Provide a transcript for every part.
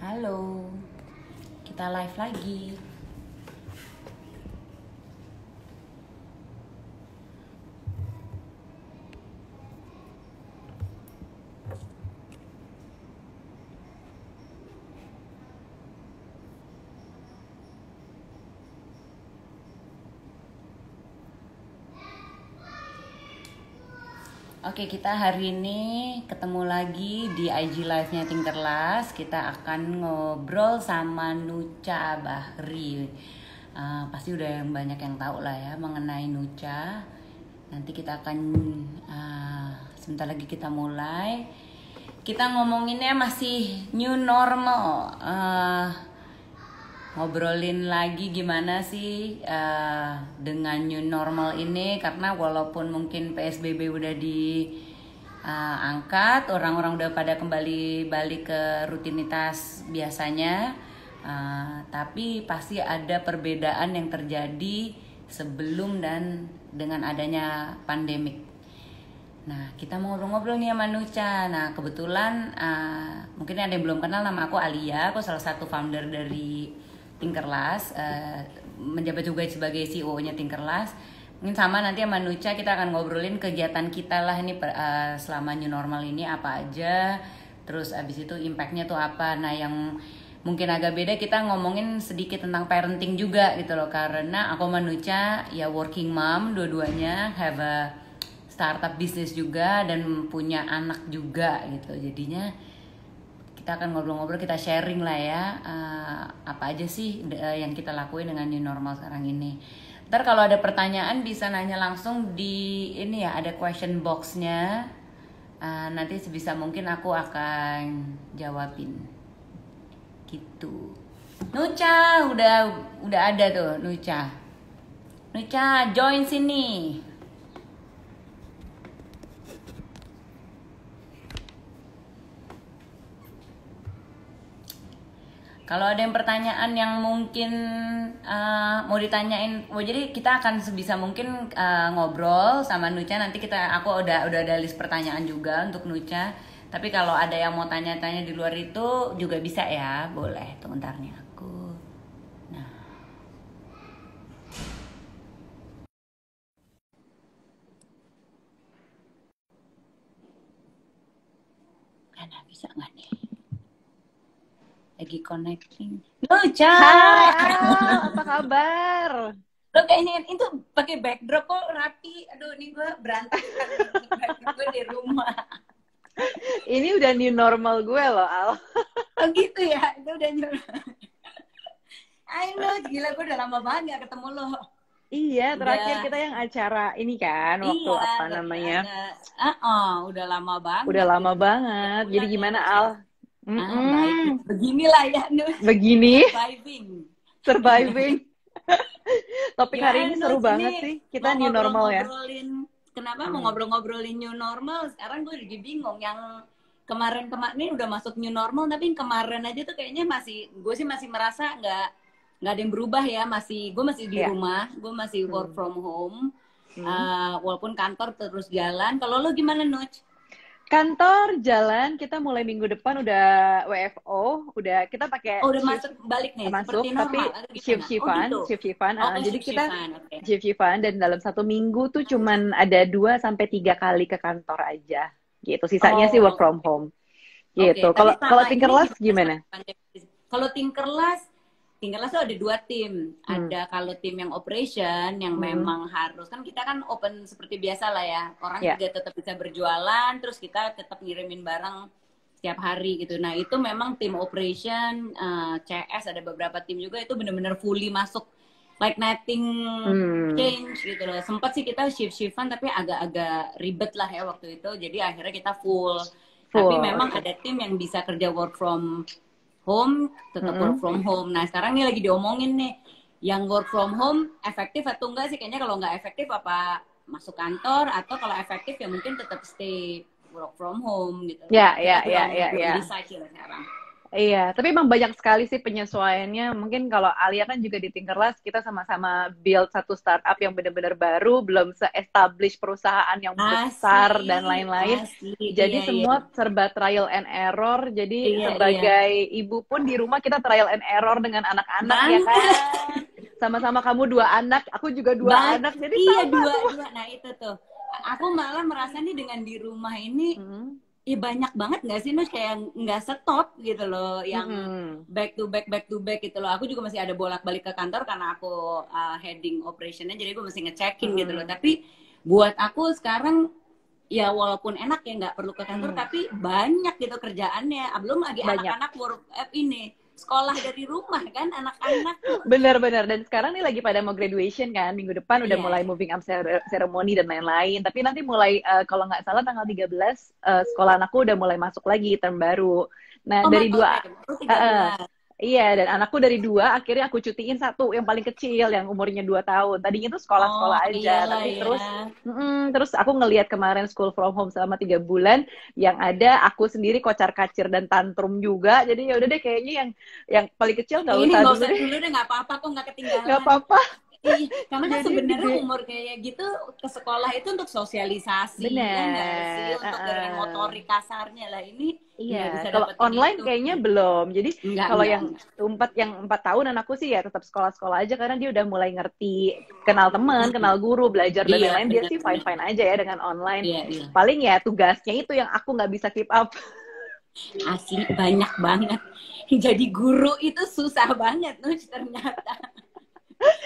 Halo, kita live lagi. Oke, kita hari ini ketemu lagi di IG Live-nya Tinkerlas. Kita akan ngobrol sama Nucha Bahri. Pasti udah yang banyak yang tahu lah ya mengenai Nucha. Nanti kita akan sebentar lagi kita mulai. Kita ngomonginnya masih new normal. Ngobrolin lagi gimana sih dengan new normal ini, karena walaupun mungkin PSBB udah diangkat, orang-orang udah pada kembali balik ke rutinitas biasanya, tapi pasti ada perbedaan yang terjadi sebelum dan dengan adanya pandemik. Nah, kita mau ngobrol-ngobrol nih sama Nucha. Nah, kebetulan mungkin ada yang belum kenal, nama aku Alia. Aku salah satu founder dari Tinkerlas, menjabat juga sebagai CEO-nya Tinkerlas. Mungkin sama nanti sama Nucha kita akan ngobrolin kegiatan kita lah ini selama new normal ini apa aja. Terus abis itu impactnya tuh apa. Nah, yang mungkin agak beda kita ngomongin sedikit tentang parenting juga gitu loh. Karena aku sama Nucha ya working mom dua-duanya, have a startup bisnis juga dan punya anak juga gitu. Jadinya kita akan ngobrol-ngobrol, kita sharing lah ya, apa aja sih yang kita lakuin dengan new normal sekarang ini. Ntar kalau ada pertanyaan bisa nanya langsung di ini ya, ada question box-nya. Nanti sebisa mungkin aku akan jawabin. Gitu. Nucha, udah ada tuh Nucha. Nucha, join sini. Kalau ada yang pertanyaan yang mungkin mau ditanyain, jadi kita akan sebisa mungkin ngobrol sama Nucha. Nanti aku udah ada list pertanyaan juga untuk Nucha. Tapi kalau ada yang mau tanya-tanya di luar itu juga bisa ya, boleh. Tunggu ntar nih aku. Nah, mana bisa nggak nih? Lagi connecting. Nucha, Hai Al, apa kabar? lo kayaknya itu pakai backdrop kok rapi. Aduh, ini gue berantakan backdrop gue di rumah. Ini udah new normal gue loh, Al. Oh gitu ya, itu udah nyuruh. I know, gila gue udah lama banget gak ketemu lo. Iya, terakhir Udah, kita yang acara ini kan, waktu iya, apa namanya? udah lama Udah banget lama gitu. Udah banget. Jadi bulan ya gimana, Nus ya. Al? Baik. Beginilah ya Nus, Begini, surviving. surviving. Topik hari Gimana ini seru Nus, banget ini sih. Kita mau new normal ya. ngobrol-ngobrolin, kenapa mau Hmm. ngobrol-ngobrolin new normal? Sekarang gue lagi bingung, yang kemarin ini udah masuk new normal, tapi yang kemarin aja tuh kayaknya gue sih masih merasa nggak ada yang berubah ya, gue masih di Ya. rumah, gue masih work from home, Hmm. walaupun kantor terus jalan. Kalau lo gimana Nuch? Kantor jalan, kita mulai minggu depan udah WFO, udah kita pakai Oh udah shift masuk balik nih, seperti masuk, normal tapi atau gimana? Oh shift-shiftan, gitu. shift-shiftan. Oh Jadi kita shift-shiftan, oke. shift-shiftan dan dalam satu minggu tuh cuman ada 2 sampai 3 kali ke kantor aja, gitu. Sisanya sih work Oh from home, oke, gitu. tapi Kalau selama ini Tinkerlas gimana selama gimana? pandemi? Kalau Tinkerlas tuh ada dua tim. Hmm. Ada kalau tim yang operation, yang Hmm. memang harus, kan kita kan open seperti biasa lah ya. Orang Ya. juga tetap bisa berjualan, terus kita tetap ngirimin barang setiap hari gitu. Nah itu memang tim operation, CS, ada beberapa tim juga itu benar-benar fully masuk. Like nothing Hmm. change gitu loh. Sempat sih kita shift-shiftan tapi agak-agak ribet lah ya waktu itu. Jadi akhirnya kita full. Tapi Full, memang oke. ada tim yang bisa kerja work from home, tetap work Hmm. from home. Nah sekarang nih lagi diomongin nih, yang work from home efektif atau enggak sih? Kayaknya kalau nggak efektif apa masuk kantor, atau kalau efektif ya mungkin tetap stay work from home gitu loh. Ya, Kita ya, juga ya, ya, belum ya. decide sih sekarang. Iya, tapi emang banyak sekali sih penyesuaiannya. Mungkin kalau Alia kan juga di Tinkerlast, kita sama-sama build satu startup yang benar-benar baru, belum se-establish perusahaan yang besar dan Asli, lain-lain. asli, Jadi iya, iya, semua serba trial and error. Jadi iya, iya. sebagai ibu pun di rumah kita trial and error dengan anak-anak ya Banget, kan. Sama-sama kamu dua anak, aku juga dua banget. anak. Jadi Iya, sama dua, semua. dua. Nah, itu tuh. Aku malah merasa nih dengan di rumah ini, Hmm. ya banyak banget nggak sih, Nus, kayak nggak stop gitu loh, yang Mm-mm. back to back gitu loh. Aku juga masih ada bolak-balik ke kantor karena aku heading operationnya, jadi gue mesti ngecekin gitu loh. Mm-mm. Tapi buat aku sekarang, ya walaupun enak ya nggak perlu ke kantor, Mm. tapi banyak gitu kerjaannya. Belum lagi Banyak. anak-anak work ini sekolah dari rumah kan, anak-anak tuh. Bener-bener. Dan sekarang nih lagi pada mau graduation kan. Minggu depan udah Iya. mulai moving up ceremony dan lain-lain. Tapi nanti mulai, kalau nggak salah tanggal 13, sekolah anakku udah mulai masuk lagi term baru. Nah, Oh, dari oke, dua, baru eh, eh, 13. iya, dan anakku dari dua, akhirnya aku cutiin satu yang paling kecil, yang umurnya 2 tahun. Tadinya tuh Oh, sekolah-sekolah aja, iyalah tapi ya. terus aku ngelihat kemarin school from home selama 3 bulan, yang ada aku sendiri kocar-kacir dan tantrum juga. Jadi ya udah deh, kayaknya yang paling kecil nggak Ini usah nggak dulu usah deh, dulu deh, nggak apa-apa kok, nggak nggak ketinggalan. apa-apa. Iya, karena kan Jadi sebenarnya gede. umur kayak gitu ke sekolah itu untuk sosialisasi, ya nggak sih? Bener. Untuk gerakan motorik kasarnya lah, ini nggak Iya, bisa kalau dapetin online itu. kayaknya belum. Jadi kalau Enggak, yang enggak. 4 tahun anakku sih ya tetap sekolah-sekolah aja, karena dia udah mulai ngerti, kenal teman, kenal guru, belajar dan Iya, lain-lain. Dia sih benar-benar. fine-fine aja ya dengan online. Iya, iya. Paling ya tugasnya itu yang aku nggak bisa keep up. Asli banyak banget. Jadi guru itu susah banget, Nuh, ternyata.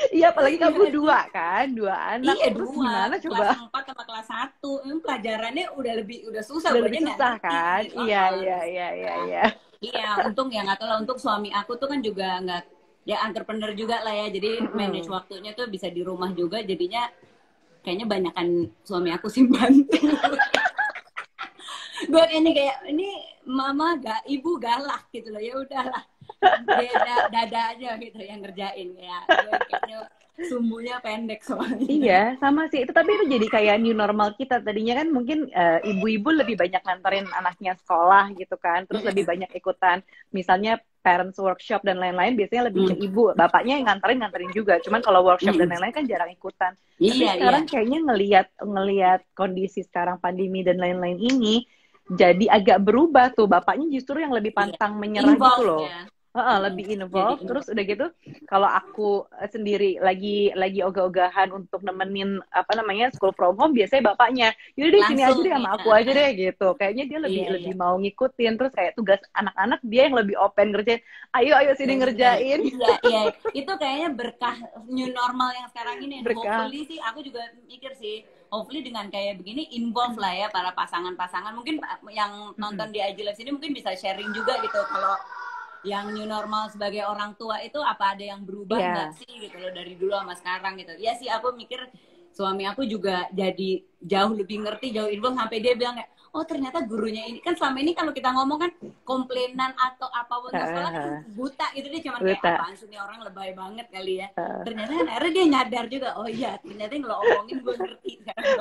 Iya, apalagi kamu Jadi, dua kan, dua anak. iya, Terus dua, gimana kelas coba? 4 sama kelas 1. Ini pelajarannya udah susah, Udah gue lebih aja nggak susah ngerti. kan? Iya, iya, Terus iya, iya, iya. iya, untung ya nggak tahu lah. Untuk suami aku tuh kan juga nggak, ya entrepreneur juga lah ya. Jadi manage Mm-mm. waktunya tuh bisa di rumah juga. Jadinya kayaknya banyakan suami aku sih bantu. Gue kayaknya kayak ini mama gak, ibu galak gitu loh. Ya udahlah, dia dada aja gitu yang ngerjain ya. Gue kayaknya sumbunya pendek soalnya. Iya, sama sih. Itu tapi itu jadi kayak new normal kita. Tadinya kan mungkin ibu-ibu lebih banyak nganterin anaknya sekolah gitu kan. Terus lebih banyak ikutan misalnya parents workshop dan lain-lain, biasanya lebih ke Mm, ibu. Bapaknya yang nganterin juga. Cuman kalau workshop dan mm. lain-lain kan jarang ikutan. Tapi Iya, iya. sekarang kayaknya ngelihat kondisi sekarang pandemi dan lain-lain ini jadi agak berubah tuh. Bapaknya justru yang lebih Iya. pantang menyerah gitu Involve loh. ya. Lebih Jadi involved. Terus involve. udah gitu, kalau aku sendiri lagi ogah-ogahan untuk nemenin apa namanya school from home, biasanya bapaknya, yaudah deh sini aja Langsung deh ya. sama aku aja deh gitu. Kayaknya dia lebih Iya, iya. lebih mau ngikutin. Terus kayak tugas anak-anak dia yang lebih open ngerjain. Ayo sini Bener, ngerjain. iya, iya. Itu kayaknya berkah new normal yang sekarang ini. And Berkah. hopefully sih, aku juga mikir sih, hopefully dengan kayak begini, involve lah ya para pasangan-pasangan. Mungkin yang nonton di IG Live sini mungkin bisa sharing juga gitu. Kalau yang new normal sebagai orang tua itu apa ada yang berubah nggak Iya. sih gitu loh dari dulu sama sekarang gitu. Iya sih, aku mikir suami aku juga jadi jauh lebih ngerti, jauh involve, sampai dia bilang kayak, oh ternyata gurunya ini kan selama ini kalau kita ngomong kan komplainan atau apapun ke sekolah kan buta gitu, dia cuma kayak Buta. apaan sih nih orang lebay banget kali ya. Ternyata kan akhirnya dia nyadar juga, oh iya ternyata kalau omongin gue ngerti sekarang.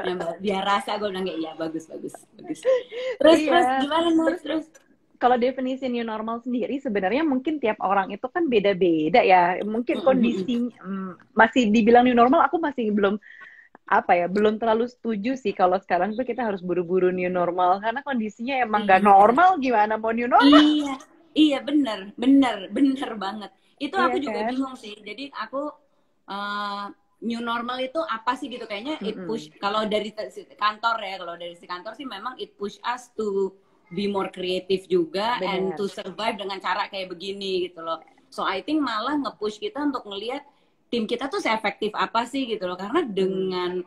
Ya, biar rasa gue bilang kayak iya bagus. Terus Iya. gimana terus? Kalau definisi new normal sendiri sebenarnya mungkin tiap orang itu kan beda-beda ya. Mungkin kondisinya masih dibilang new normal, aku masih belum terlalu setuju sih kalau sekarang tuh kita harus buru-buru new normal, karena kondisinya emang gak Iya. normal, gimana mau new normal. Iya bener banget. Itu Iya aku juga kan. bingung sih. Jadi aku new normal itu apa sih gitu, kayaknya it push, kalau dari kantor ya, kalau dari si kantor sih memang it push us to be more creative juga and Bener. to survive dengan cara kayak begini gitu loh. So I think malah nge-push kita untuk ngelihat tim kita tuh seefektif apa sih gitu loh, karena dengan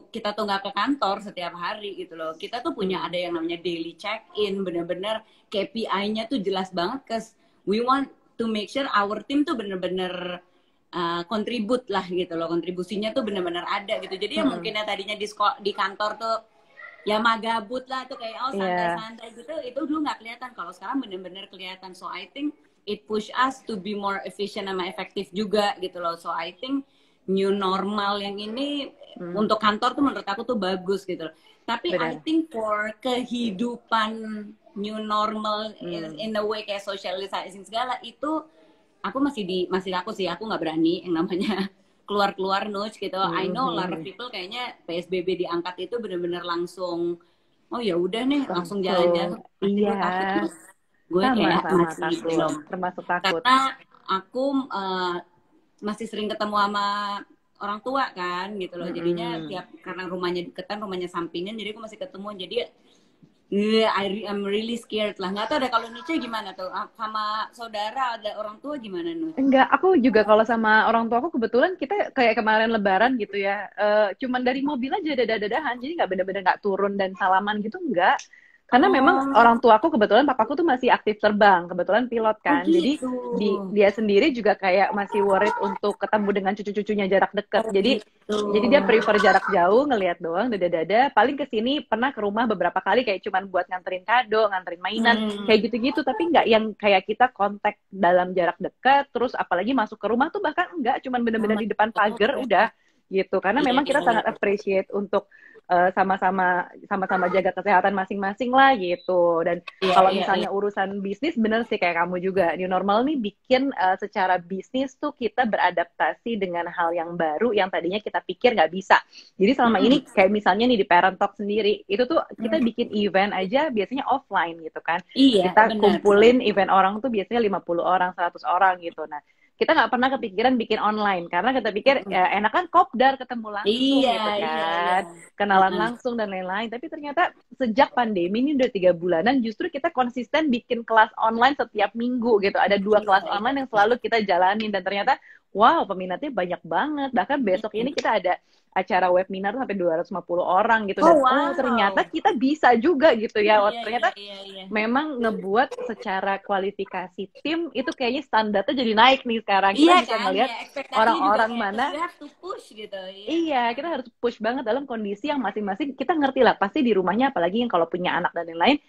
kita tuh nggak ke kantor setiap hari gitu loh, kita tuh punya ada yang namanya daily check-in, bener-bener KPI-nya tuh jelas banget, cause we want to make sure our team tuh bener-bener kontribut lah gitu loh, kontribusinya tuh bener-bener ada gitu. Jadi ya mungkin ya tadinya di kantor tuh ya magabut lah tuh kayak oh santai-santai gitu, itu dulu nggak kelihatan. Kalau sekarang bener-bener kelihatan. So I think it push us to be more efficient sama efektif juga gitu loh. So I think new normal yang ini untuk kantor tuh menurut aku tuh bagus gitu loh. Tapi I Benar. think for kehidupan new normal in a way kayak socializing segala itu aku masih aku sih aku nggak berani yang namanya keluar Nuj gitu. I know a lot of people kayaknya PSBB diangkat itu bener-bener langsung oh ya udah nih langsung jalan-jalan. Langsung. Masih gue takut Iya. terus. Gue kayak Sama masih takut. belum. Termasuk takut. Karena aku masih sering ketemu sama orang tua kan gitu loh. Jadinya karena rumahnya deketan, rumahnya sampingan, jadi aku masih ketemu. Jadi I'm really scared lah. Nggak tahu deh kalau Nice gimana tuh sama saudara ada orang tua gimana Nuh? Enggak, aku juga kalau sama orang tua aku kebetulan kita kayak kemarin Lebaran gitu ya, cuman dari mobil aja dadah-dadahan, jadi nggak bener-bener nggak turun dan salaman gitu enggak. Karena memang orang tua aku kebetulan papaku tuh masih aktif terbang, kebetulan pilot kan, jadi Gitu. dia sendiri juga kayak masih worried untuk ketemu dengan cucu-cucunya jarak dekat. Jadi Gitu. dia prefer jarak jauh, ngelihat doang, dada-dada. Paling kesini pernah ke rumah beberapa kali kayak cuman buat nganterin kado, nganterin mainan, kayak gitu-gitu. Tapi nggak yang kayak kita kontak dalam jarak dekat. Terus apalagi masuk ke rumah tuh bahkan enggak, cuman bener-bener di depan pagar udah gitu. Karena memang kita sangat appreciate untuk sama-sama jaga kesehatan masing-masing lah gitu. Dan kalau misalnya urusan bisnis, bener sih kayak kamu juga, new normal nih bikin secara bisnis tuh kita beradaptasi dengan hal yang baru yang tadinya kita pikir nggak bisa. Jadi selama ini kayak misalnya nih di Parent Talk sendiri, itu tuh kita bikin event aja biasanya offline gitu kan. Kita kumpulin event orang tuh biasanya 50 orang, 100 orang gitu. Nah, kita nggak pernah kepikiran bikin online karena kita pikir ya enak kan kopdar ketemu langsung gitu kan, kenalan langsung dan lain-lain. Tapi ternyata sejak pandemi ini udah 3 bulanan justru kita konsisten bikin kelas online setiap minggu gitu. Ada 2 kelas online yang selalu kita jalanin dan ternyata wow peminatnya banyak banget. Bahkan besok ini kita ada acara webinar sampai 250 orang gitu. Dan ternyata kita bisa juga gitu ya. Ternyata memang ngebuat secara kualifikasi tim itu kayaknya standarnya jadi naik nih sekarang. Kita bisa ngelihat orang-orang mana gitu, iya, kita harus push banget dalam kondisi yang masing-masing kita ngerti lah. Pasti di rumahnya apalagi yang kalau punya anak dan lain-lain,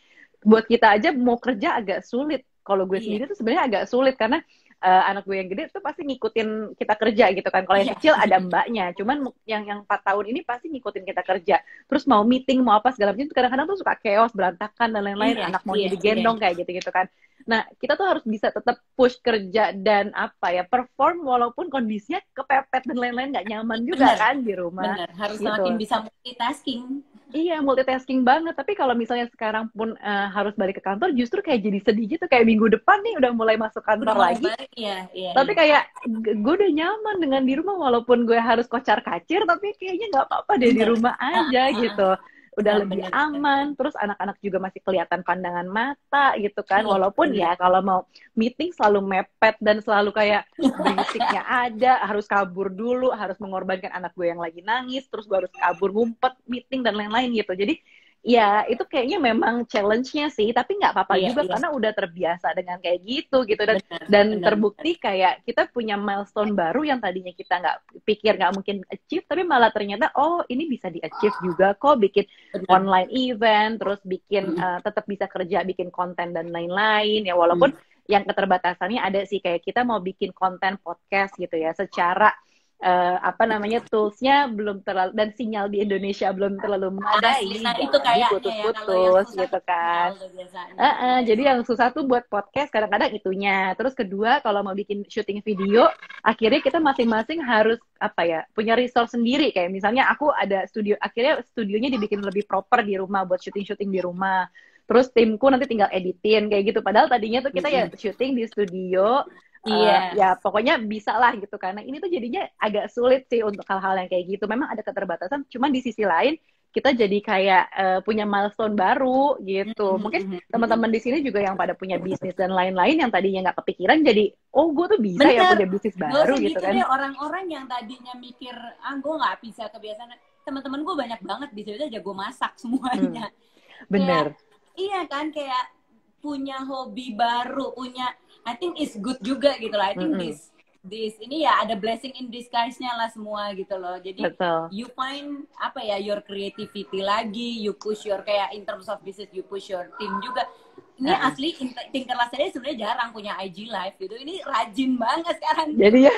buat kita aja mau kerja agak sulit. Kalau gue sendiri tuh sebenarnya agak sulit karena anak gue yang gede tuh pasti ngikutin kita kerja gitu kan. Kalau yang kecil ada mbaknya, cuman yang 4 tahun ini pasti ngikutin kita kerja. Terus mau meeting, mau apa segala macam, kadang-kadang tuh suka chaos, berantakan dan lain-lain. Anak maunya digendong kayak gitu-gitu kan. Nah, kita tuh harus bisa tetap push kerja dan perform walaupun kondisinya kepepet dan lain-lain nggak nyaman juga kan di rumah. Bener, harus gitu. semakin bisa multitasking. Iya, multitasking banget. Tapi kalau misalnya sekarang pun harus balik ke kantor, justru kayak jadi sedih gitu. Kayak minggu depan nih udah mulai masuk kantor lagi. Tapi kayak gue udah nyaman dengan di rumah. Walaupun gue harus kocar-kacir, tapi kayaknya nggak apa-apa deh di rumah aja gitu. Udah lebih aman. Terus anak-anak juga masih kelihatan pandangan mata gitu kan. Walaupun ya kalau mau meeting selalu mepet dan selalu kayak berisiknya ada. Harus kabur dulu, harus mengorbankan anak gue yang lagi nangis. Terus gue harus kabur ngumpet meeting dan lain-lain gitu. Jadi ya itu kayaknya memang challenge-nya sih, tapi nggak apa-apa juga karena udah terbiasa dengan kayak gitu dan terbukti kayak kita punya milestone baru yang tadinya kita nggak pikir nggak mungkin achieve, tapi malah ternyata oh ini bisa di achieve juga kok, bikin online event, terus bikin tetap bisa kerja, bikin konten dan lain-lain ya, walaupun yang keterbatasannya ada sih, kayak kita mau bikin konten podcast gitu ya, secara toolsnya belum terlalu, dan sinyal di Indonesia belum terlalu memadai, itu kayak putus-putus gitu kan. Jadi yang susah tuh buat podcast kadang-kadang itunya. Terus kedua kalau mau bikin syuting video, akhirnya kita masing-masing harus punya resource sendiri. Kayak misalnya aku ada studio, akhirnya studionya dibikin lebih proper di rumah buat syuting di rumah. Terus timku nanti tinggal editin kayak gitu. Padahal tadinya tuh kita ya syuting di studio. Ya pokoknya bisa lah gitu, karena ini tuh jadinya agak sulit sih untuk hal-hal yang kayak gitu. Memang ada keterbatasan, cuman di sisi lain kita jadi kayak punya milestone baru gitu. Mungkin teman-teman di sini juga yang pada punya bisnis dan lain-lain yang tadinya nggak kepikiran, jadi oh gue tuh bisa ya punya bisnis baru gitu kan. Orang-orang yang tadinya mikir gue nggak bisa, kebiasaan teman-teman gue banyak banget di sini jago masak semuanya. Bener. Iya kan, kayak punya hobi baru, punya, I think is good juga gitu loh. I think this ini ya ada blessing in disguise-nya lah semua gitu loh. Jadi you find your creativity lagi, you push your, kayak in terms of business you push your team juga. ini asli Tinkerlust saya sebenarnya jarang punya IG live gitu. Ini rajin banget sekarang. Jadi ya,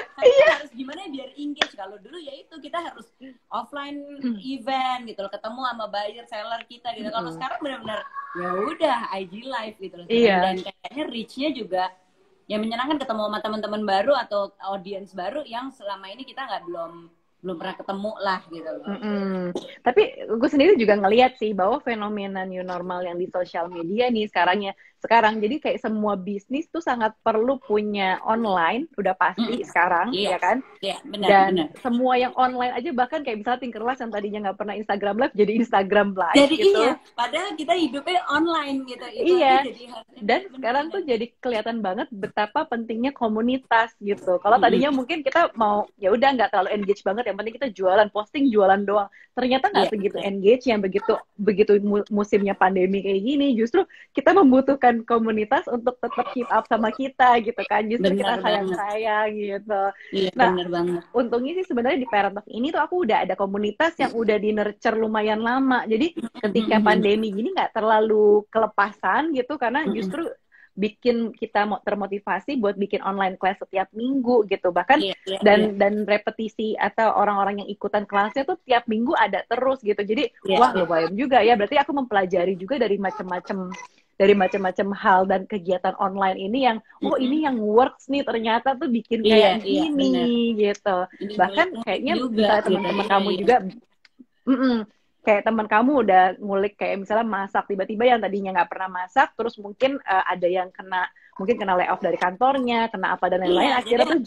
harus gimana biar engage. Kalau dulu ya itu kita harus offline event gitu loh, ketemu sama buyer seller kita gitu. Kalau sekarang benar-benar ya udah IG live gitu loh. Dan kayaknya reach-nya juga ya menyenangkan, ketemu sama teman-teman baru atau audience baru yang selama ini kita belum pernah ketemu lah gitu loh. Tapi gue sendiri juga ngelihat sih bahwa fenomena new normal yang di sosial media nih sekarang jadi kayak semua bisnis tuh sangat perlu punya online, udah pasti sekarang, ya kan? Iya, benar. Dan semua yang online aja, bahkan kayak misalnya Tinkerlust yang tadinya nggak pernah Instagram live jadi Instagram live jadi gitu. Iya, padahal kita hidupnya online gitu. Dan sekarang tuh jadi kelihatan banget betapa pentingnya komunitas gitu. Kalau tadinya mungkin kita mau ya udah nggak terlalu engage banget, yang penting kita posting jualan doang. Ternyata nggak segitu engage, yang begitu musimnya pandemi kayak gini, justru kita membutuhkan komunitas untuk tetap keep up sama kita gitu kan. Justru kita sayang gitu. Iya, nah, bener banget. Untungnya sih sebenarnya di Parent Talk ini tuh aku udah ada komunitas yang udah di nurture lumayan lama. Jadi ketika pandemi gini nggak terlalu kelepasan gitu, karena justru bikin kita termotivasi buat bikin online class setiap minggu gitu. Bahkan dan repetisi atau orang-orang yang ikutan kelasnya tuh tiap minggu ada terus gitu. Jadi wah lumayan juga ya. Berarti aku mempelajari juga dari macam-macam hal dan kegiatan online ini yang ini yang works nih, ternyata tuh bikin kayak gini gitu. Bahkan kayaknya bisa teman-teman kamu juga kayak teman kamu udah ngulik kayak misalnya masak, tiba-tiba yang tadinya nggak pernah masak, terus mungkin ada yang kena layoff dari kantornya, kena apa dan lain-lain, akhirnya tuh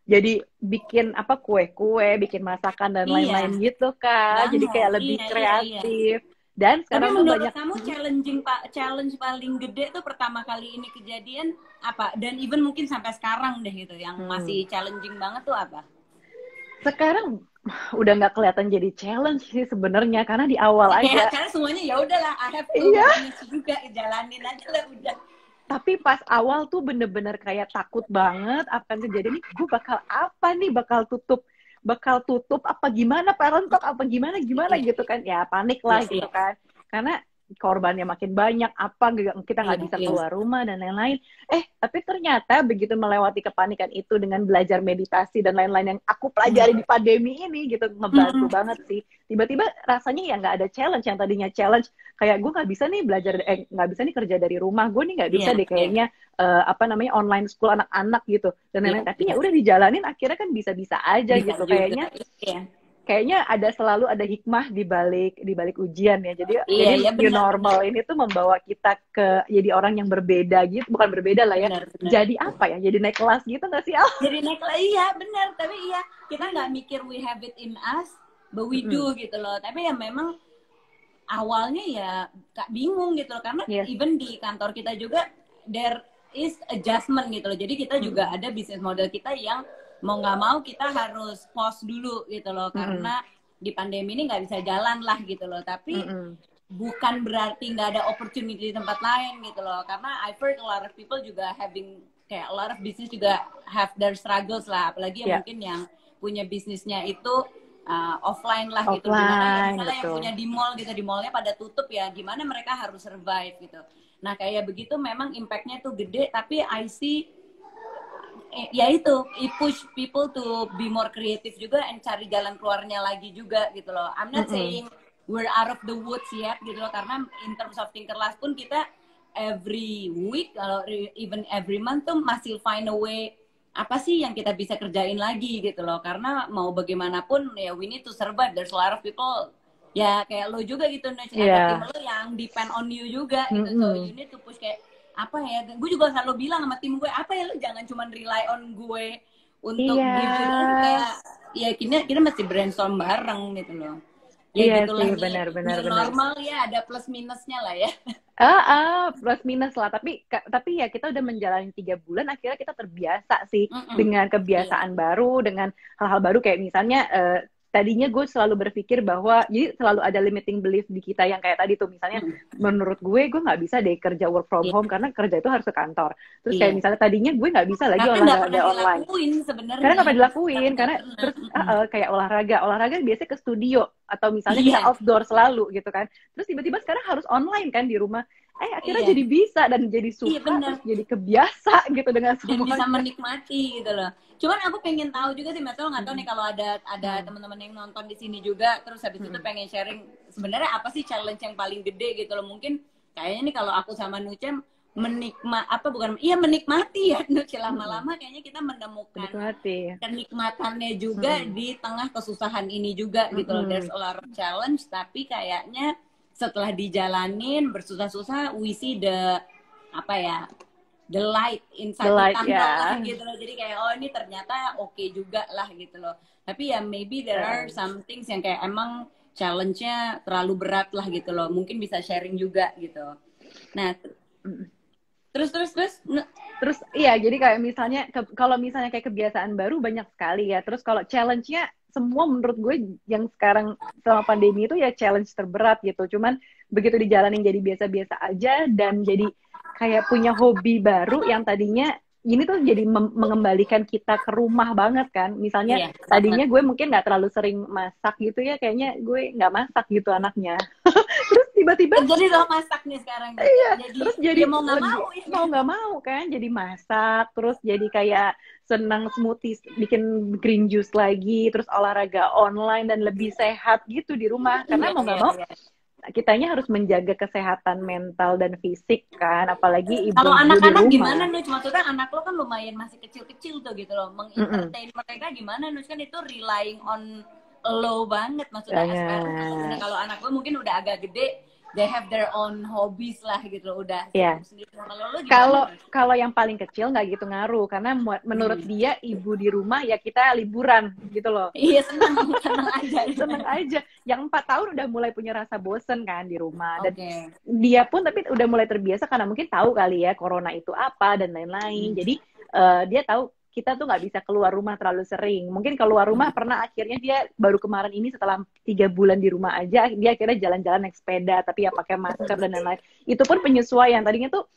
jadi bikin kue-kue, bikin masakan dan lain-lain gitu kan. Jadi kayak lebih kreatif. Dan sekarang tapi menurut banyak kamu challenge paling gede tuh pertama kali ini kejadian apa? Dan even mungkin sampai sekarang deh gitu, yang masih challenging banget tuh apa? Sekarang udah nggak kelihatan jadi challenge sih sebenarnya, karena di awal aja. Karena semuanya ya udahlah, I have to juga jalanin aja lah udah. Tapi pas awal tuh bener-bener kayak takut banget akan kejadian ini, gue bakal tutup apa gimana Parent Talk, apa gimana gitu kan, ya panik lah gitu kan, karena korbannya makin banyak, kita nggak bisa keluar rumah dan lain-lain. Tapi ternyata begitu melewati kepanikan itu dengan belajar meditasi dan lain-lain yang aku pelajari di pandemi ini gitu, ngebantu banget sih. Tiba-tiba rasanya ya nggak ada challenge, yang tadinya challenge kayak gue nggak bisa nih nggak bisa nih kerja dari rumah, gue nih nggak bisa deh kayaknya online school anak-anak gitu dan lain-lain. Tapi ya udah dijalanin, akhirnya kan bisa-bisa aja gitu. Kayaknya selalu ada hikmah di balik ujian ya. Jadi new normal ini tuh membawa kita ke jadi orang yang berbeda gitu, bukan berbeda lah ya. Bener. Jadi apa ya? Jadi naik kelas gitu nggak sih, Al? Jadi naik kelas, iya benar. Tapi kita nggak mikir we have it in us, but we do gitu loh. Tapi ya memang awalnya ya bingung gitu loh, karena even di kantor kita juga there is adjustment gitu loh. Jadi kita juga ada bisnis model kita yang mau nggak mau kita harus pause dulu gitu loh, karena di pandemi ini nggak bisa jalan lah gitu loh. Tapi bukan berarti nggak ada opportunity di tempat lain gitu loh, karena I've heard a lot of people juga having kayak a lot of business juga have their struggles lah, apalagi yang mungkin yang punya bisnisnya itu offline lah gitu. Gimana misalnya yang punya di mall gitu, di mallnya pada tutup ya, gimana mereka harus survive gitu. Nah kayak begitu memang impactnya tuh gede, tapi I see ya itu, push people to be more creative juga and cari jalan keluarnya lagi juga gitu loh. I'm not saying we're out of the woods yet gitu loh, karena in terms of Tinkerlust pun kita every week, kalau even every month tuh masih find a way apa sih yang kita bisa kerjain lagi gitu loh. Karena mau bagaimanapun ya we need to survive. There's a lot of people ya kayak lo juga gitu, ada tim lo yang depend on you juga gitu. So you need to push kayak apa ya, gue juga selalu bilang sama tim gue, apa ya, lo jangan cuma rely on gue untuk give you kayak ya kita mesti brainstorm bareng gitu loh. Ya gitu lah, benar. Normal ya, ada plus minusnya lah ya. Plus minus lah, tapi ya kita udah menjalani 3 bulan, akhirnya kita terbiasa sih dengan kebiasaan baru, dengan hal-hal baru. Kayak misalnya tadinya gue selalu berpikir bahwa jadi selalu ada limiting belief di kita yang kayak tadi tuh, misalnya menurut gue nggak bisa deh kerja work from home karena kerja itu harus ke kantor. Terus kayak misalnya tadinya gue nggak bisa lagi olahraga online karena nggak pernah dilakuin, karena terus kayak olahraga biasanya ke studio atau misalnya kita outdoor selalu gitu kan. Terus tiba-tiba sekarang harus online kan di rumah. akhirnya jadi bisa dan jadi suka, terus jadi kebiasa gitu dengan dan semuanya. bisa menikmati gitu loh. Cuman aku pengen tahu juga sih, Metal, nggak tahu nih kalau ada teman-teman yang nonton di sini juga, terus habis itu pengen sharing sebenarnya apa sih challenge yang paling gede gitu loh. Mungkin kayaknya nih kalau aku sama Nuce menikmati ya Nuce, lama-lama kayaknya kita menemukan kenikmatannya juga di tengah kesusahan ini juga gitu loh. There's a lot of challenge, tapi kayaknya setelah dijalanin bersusah-susah, we see the light inside the tunnel lah gitu loh. Jadi kayak ini ternyata oke juga lah gitu loh. Tapi ya maybe there are some things yang kayak emang challenge-nya terlalu berat lah gitu loh. Mungkin bisa sharing juga gitu. Nah, terus iya, jadi kayak misalnya kalau misalnya kayak kebiasaan baru banyak sekali ya. Terus kalau challenge-nya semua menurut gue yang sekarang selama pandemi itu ya challenge terberat gitu. Cuman begitu dijalanin jadi biasa-biasa aja dan jadi kayak punya hobi baru yang tadinya ini tuh jadi mengembalikan kita ke rumah banget kan. Misalnya tadinya gue mungkin nggak terlalu sering masak gitu ya, kayaknya gue nggak masak gitu anaknya. Terus tiba-tiba jadi lo masak nih sekarang. Iya, terus jadi mau nggak mau kan jadi masak, terus jadi kayak senang smoothies, bikin green juice lagi, terus olahraga online dan lebih sehat gitu di rumah. Karena mau nggak mau kitanya harus menjaga kesehatan mental dan fisik kan, apalagi ibu kalau anak-anak di gimana rumah. Nuc? Maksudnya anak lo kan lumayan masih kecil-kecil tuh gitu loh, mengentertain mereka gimana Nuc? Kan itu relying on lo banget maksudnya. Kalau anak lo mungkin udah agak gede, they have their own hobbies lah gitu loh, udah sendiri. Kalau yang paling kecil nggak gitu ngaruh karena menurut dia ibu di rumah ya kita liburan gitu loh. Iya, senang aja. Senang aja. Yang 4 tahun udah mulai punya rasa bosen kan di rumah, dan dia pun tapi udah mulai terbiasa karena mungkin tahu kali ya corona itu apa dan lain-lain. Jadi dia tahu kita tuh nggak bisa keluar rumah terlalu sering. Mungkin keluar rumah pernah, akhirnya dia baru kemarin ini setelah 3 bulan di rumah aja, dia akhirnya jalan-jalan naik sepeda, tapi ya pakai masker dan lain-lain. Itu pun penyesuaian. Tadinya tuh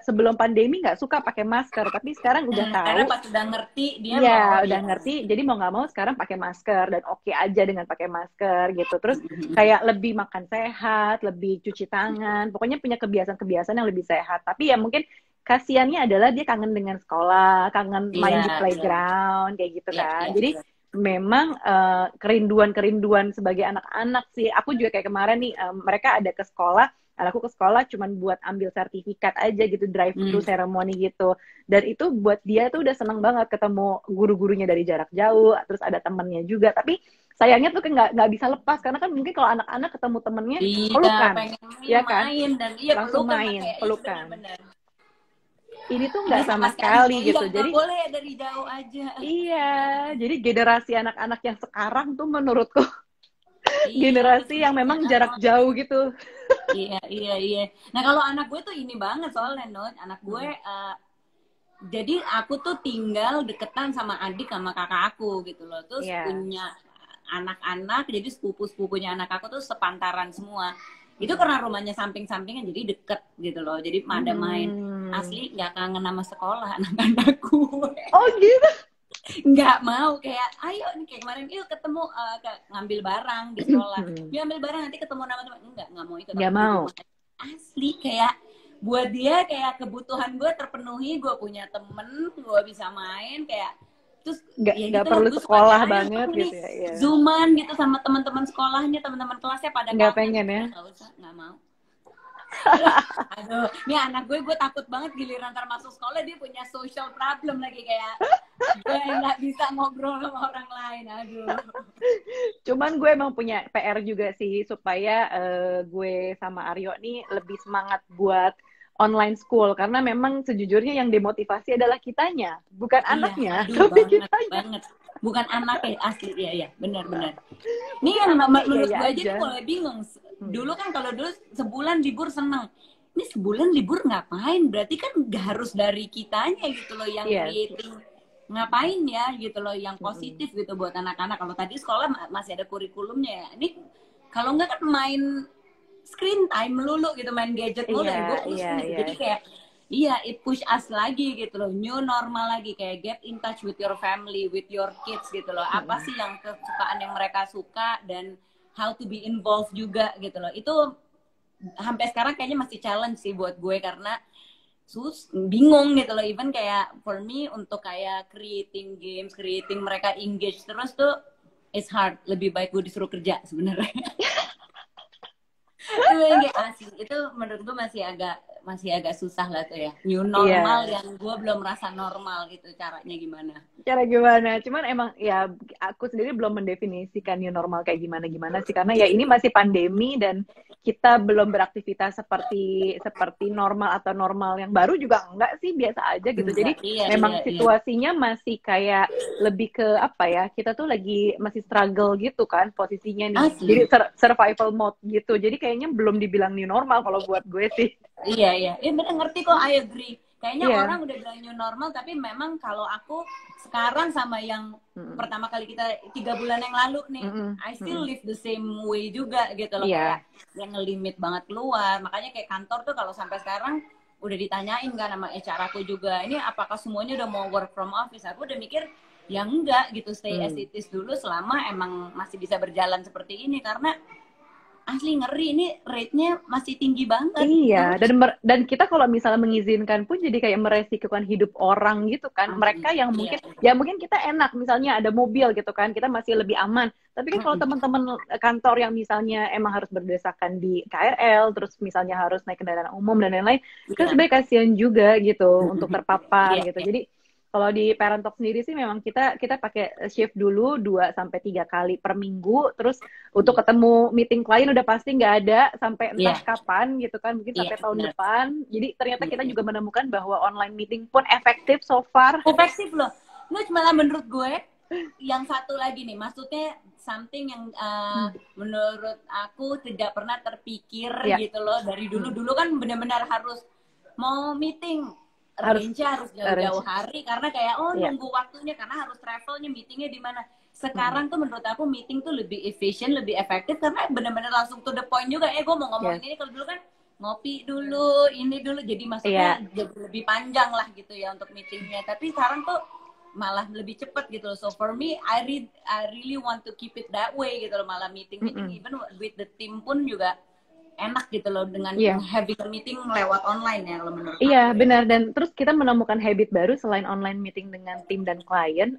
sebelum pandemi nggak suka pakai masker, tapi sekarang udah tahu. Karena pas udah ngerti dia udah ngerti. Jadi mau nggak mau sekarang pakai masker dan oke aja dengan pakai masker gitu. Terus kayak lebih makan sehat, lebih cuci tangan. Pokoknya punya kebiasaan-kebiasaan yang lebih sehat. Tapi ya mungkin kasiannya adalah dia kangen dengan sekolah, kangen main di playground, kayak gitu kan. Jadi memang kerinduan sebagai anak-anak sih. Aku juga kayak kemarin nih, mereka ada ke sekolah, anakku ke sekolah cuman buat ambil sertifikat aja gitu, drive-thru ceremony gitu. Dan itu buat dia tuh udah seneng banget ketemu guru-gurunya dari jarak jauh, terus ada temennya juga. Tapi sayangnya tuh nggak bisa lepas karena kan mungkin kalau anak-anak ketemu temennya pelukan, ya kan? Main, dan langsung main, pelukan. Bener. Ini tuh nggak sama sekali gitu. Jadi boleh dari jauh aja. Iya, jadi generasi anak-anak yang sekarang tuh menurutku generasi yang memang jarak jauh gitu. Iya. Nah kalau anak gue tuh ini banget soalnya, anak gue jadi aku tuh tinggal deketan sama adik sama kakak aku gitu loh. Terus punya anak-anak, jadi sepupu-sepupunya anak aku tuh sepantaran semua. Itu karena rumahnya samping-sampingan jadi deket gitu loh. Jadi pada main. Asli nggak kangen sama sekolah anak-anakku. Oh gitu? Nggak mau, kayak ayo nih kayak kemarin yuk ketemu ngambil barang di sekolah. Yuk ambil barang nanti ketemu nama teman. Nggak mau ikut. Nggak mau. Asli kayak buat dia kayak kebutuhan gue terpenuhi, gue punya temen, gue bisa main kayak. Terus nggak perlu sekolah banget gitu ya. Zooman gitu sama teman-teman sekolahnya, teman-teman kelasnya pada nggak pengen ya. Nggak mau. Aduh, ini anak gue takut banget giliran ntar masuk sekolah dia punya social problem lagi, kayak gue nggak bisa ngobrol sama orang lain. Aduh. Cuman gue emang punya PR juga sih supaya gue sama Aryo nih lebih semangat buat online school, karena memang sejujurnya yang demotivasi adalah kitanya, bukan anaknya, tapi kitanya. Bukan anaknya, asli. Iya, benar-benar. Ini yang menurut gue aja nih mulai bingung. Dulu kan kalau dulu sebulan libur seneng. Ini sebulan libur ngapain? Berarti kan gak harus dari kitanya gitu loh yang creating. Ngapain ya gitu loh yang positif gitu buat anak-anak. Kalau tadi sekolah masih ada kurikulumnya ya. Ini kalau enggak kan main screen time melulu gitu, main gadget mulu gue pusing gitu. Jadi kayak it push us lagi gitu loh, new normal lagi, kayak get in touch with your family, with your kids gitu loh. Apa sih yang kesukaan yang mereka suka dan how to be involved juga gitu loh. Itu sampai sekarang kayaknya masih challenge sih buat gue karena bingung gitu loh. Even kayak for me untuk kayak creating games, creating mereka engage terus tuh it's hard. Lebih baik gue disuruh kerja sebenarnya. Itu menurut gue masih agak susah lah tuh ya, new normal yang gue belum merasa normal gitu. Caranya gimana? Cuman emang ya aku sendiri belum mendefinisikan new normal kayak gimana sih, karena ya ini masih pandemi dan kita belum beraktivitas seperti normal atau normal yang baru juga enggak sih, biasa aja gitu. Jadi memang situasinya masih kayak lebih ke apa ya, kita tuh lagi masih struggle gitu kan posisinya nih. Jadi survival mode gitu. Jadi kayaknya belum dibilang new normal kalau buat gue sih. Iya bener, ngerti kok, I agree. Kayaknya orang udah bilang new normal, tapi memang kalau aku sekarang sama yang pertama kali kita 3 bulan yang lalu nih, I still live the same way juga gitu loh. Kayak yang ngelimit banget keluar. Makanya kayak kantor tuh kalau sampai sekarang udah ditanyain kan sama HR aku juga, ini apakah semuanya udah mau work from office? Aku udah mikir ya enggak gitu, stay as it is dulu selama emang masih bisa berjalan seperti ini, karena asli ngeri, ini rate-nya masih tinggi banget. Iya, dan kita kalau misalnya mengizinkan pun jadi kayak meresikukan hidup orang gitu kan. Mereka yang mungkin mungkin kita enak misalnya ada mobil gitu kan, kita masih lebih aman. Tapi kan kalau teman-teman kantor yang misalnya emang harus berdesakan di KRL, terus misalnya harus naik kendaraan umum dan lain-lain, kan sebenarnya kasihan juga gitu untuk terpapar gitu. Jadi kalau di Parent Talk sendiri sih memang kita pakai shift dulu 2-3 kali per minggu. Terus untuk ketemu meeting klien udah pasti nggak ada sampai entah kapan gitu kan, mungkin sampai tahun depan. Jadi ternyata kita juga menemukan bahwa online meeting pun efektif so far. Efektif loh. Malah menurut gue yang satu lagi nih, maksudnya something yang menurut aku tidak pernah terpikir gitu loh. Dari dulu kan benar-benar harus mau meeting harus jauh-jauh hari karena kayak nunggu waktunya karena harus travelnya, meetingnya di mana. Sekarang tuh menurut aku meeting tuh lebih efisien, lebih efektif karena benar-benar langsung to the point juga. Gue mau ngomongin ini, kalau dulu kan ngopi dulu, ini dulu, jadi maksudnya jadi lebih panjang lah gitu ya untuk meetingnya. Tapi sekarang tuh malah lebih cepat gitu loh. So for me, I really want to keep it that way gitu loh. Malah meeting even with the team pun juga enak gitu loh dengan having a meeting lewat online ya kalau menurut aku. Benar. Dan terus kita menemukan habit baru selain online meeting dengan tim dan klien,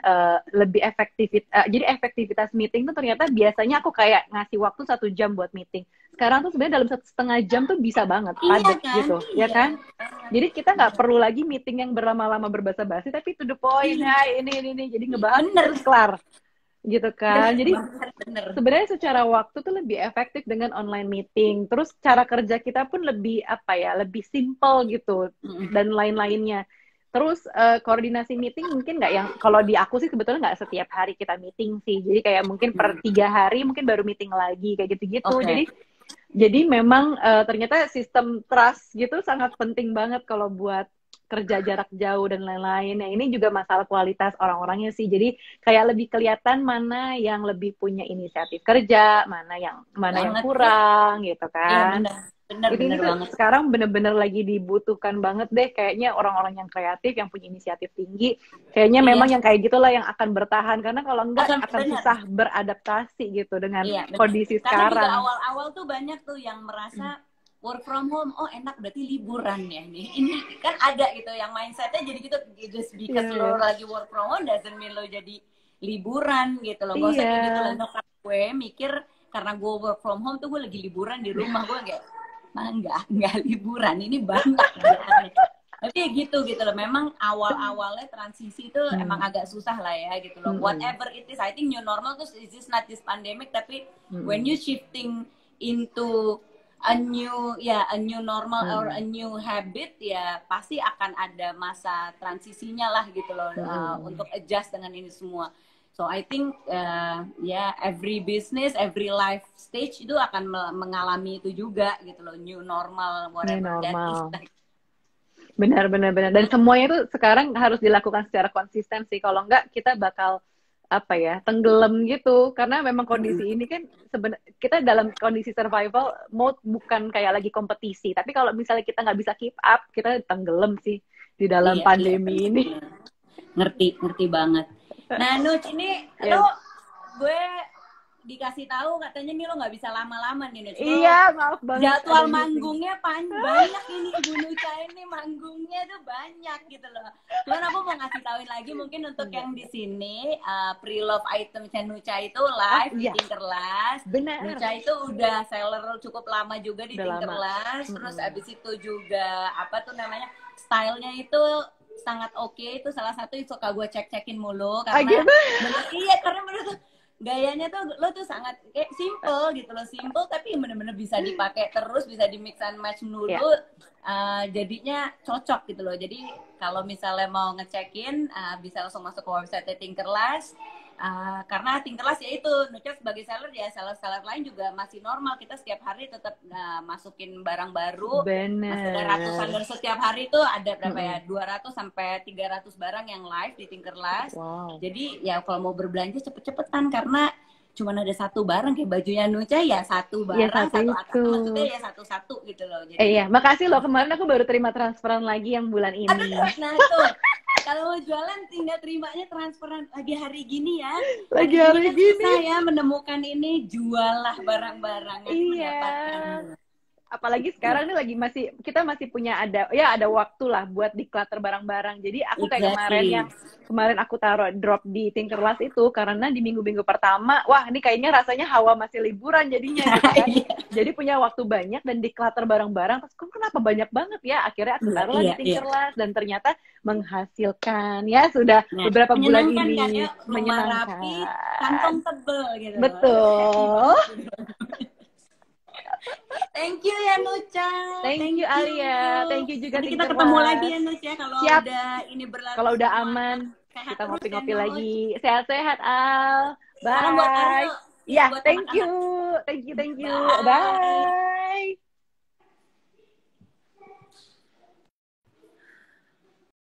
lebih jadi efektivitas meeting tuh ternyata biasanya aku kayak ngasih waktu 1 jam buat meeting. Sekarang tuh sebenarnya dalam 1,5 jam tuh bisa banget padat gitu, ya kan? Jadi kita nggak perlu lagi meeting yang berlama-lama berbasa-basi, tapi to the point, ini jadi ngebahas terus kelar. Gitu kan. Jadi sebenarnya secara waktu tuh lebih efektif dengan online meeting. Terus cara kerja kita pun lebih lebih simple gitu dan lain-lainnya. Terus koordinasi meeting mungkin nggak yang, kalau di aku sih sebetulnya nggak setiap hari kita meeting sih. Jadi kayak mungkin per 3 hari mungkin baru meeting lagi kayak gitu-gitu. Jadi memang ternyata sistem trust gitu sangat penting banget kalau buat kerja jarak jauh dan lain-lain. Nah, ini juga masalah kualitas orang-orangnya sih. Jadi kayak lebih kelihatan mana yang lebih punya inisiatif kerja, mana yang kurang gitu kan. Bener banget. Sekarang bener-bener lagi dibutuhkan banget deh kayaknya orang-orang yang kreatif, yang punya inisiatif tinggi. Kayaknya memang yang kayak gitulah yang akan bertahan, karena kalau enggak akan susah beradaptasi gitu dengan kondisi sekarang. Karena juga awal-awal tuh banyak tuh yang merasa work from home, enak berarti liburan ya nih. Ini kan ada gitu yang mindsetnya jadi gitu, just because lo lagi work from home doesn't mean lo jadi liburan gitu loh. Gak usah kayak gitu loh. Nyokap gue mikir karena gue work from home tuh gue lagi liburan di rumah. Gue kayak, enggak liburan, ini banget. Tapi gitu loh. Memang awal-awalnya transisi tuh emang agak susah lah ya gitu loh. Whatever it is, I think new normal tuh is just not this pandemic, tapi when you shifting into a new normal or a new habit, ya pasti akan ada masa transisinya lah gitu loh, untuk adjust dengan ini semua. So I think every business, every life stage itu akan mengalami itu juga gitu loh, new normal, whatever that is. Benar. Dan semuanya itu sekarang harus dilakukan secara konsisten sih. Kalau enggak kita bakal tenggelam gitu, karena memang kondisi ini kan sebenarnya kita dalam kondisi survival mode, bukan kayak lagi kompetisi. Tapi kalau misalnya kita nggak bisa keep up, kita tenggelam sih di dalam pandemi ini. Ngerti banget. Nah, Nuch, ini lo gue dikasih tahu katanya nih lo nggak bisa lama-lama nih Nuch. Iya, maaf banget. Jadwal manggungnya banyak ini Ibu Nucha ini manggungnya tuh banyak gitu loh. Cuman aku mau ngasih tauin lagi mungkin untuk yang di sini pre-love itemsnya Nucha itu live di Tinkerlust. Benar. Nucha itu udah seller cukup lama juga di Tinkerlust. Terus abis itu juga apa tuh namanya stylenya itu sangat oke. Itu salah satu yang suka gue cek-cekin mulu karena iya karena menurut tuh gayanya tuh lo tuh sangat kayak simple gitu loh, simple tapi bener-bener bisa dipakai terus, bisa di mix and match dulu, jadinya cocok gitu loh. Jadi kalau misalnya mau ngecekin bisa langsung masuk ke website Tinkerlust. Karena Tinkerlust ya itu Nucha sebagai seller ya seller lain juga masih normal, kita setiap hari tetap masukin barang baru. Masih ada ratusan dari setiap hari itu ada berapa ya 200 sampai 300 barang yang live di Tinkerlust. Jadi ya kalau mau berbelanja cepet-cepetan karena cuma ada satu barang kayak bajunya Nucha ya satu barang satu atas maksudnya ya satu-satu gitu loh. Jadi, iya makasih loh, kemarin aku baru terima transferan lagi yang bulan ini. Nah tuh kalau mau jualan tinggal terimanya transferan lagi hari gini ya. Lagi hari gini. Susah ya menemukan ini, jualah barang-barang yang mendapatkan. Apalagi sekarang nih kita masih punya ada waktu lah buat declutter barang-barang. Jadi aku kayak kemarin aku taruh drop di Tinkerlust itu karena di minggu-minggu pertama, wah ini kayaknya rasanya hawa masih liburan jadinya gitu kan. Jadi punya waktu banyak dan declutter barang-barang. Terus kenapa banyak banget ya? Akhirnya aku taruh di Tinkerlust dan ternyata menghasilkan ya sudah beberapa bulan ini kan, ya, menyenangkan. Rapi, kantong tebel gitu. Betul. Thank you ya Nucha. Thank you Alia. Thank you juga. Nanti kita ketemu lagi ya Nucha kalau udah ini berlalu. Kalau udah aman, kita ngopi-ngopi lagi. Sehat-sehat Al. Bye. Salam buat Arno. Ya, thank you. Bye.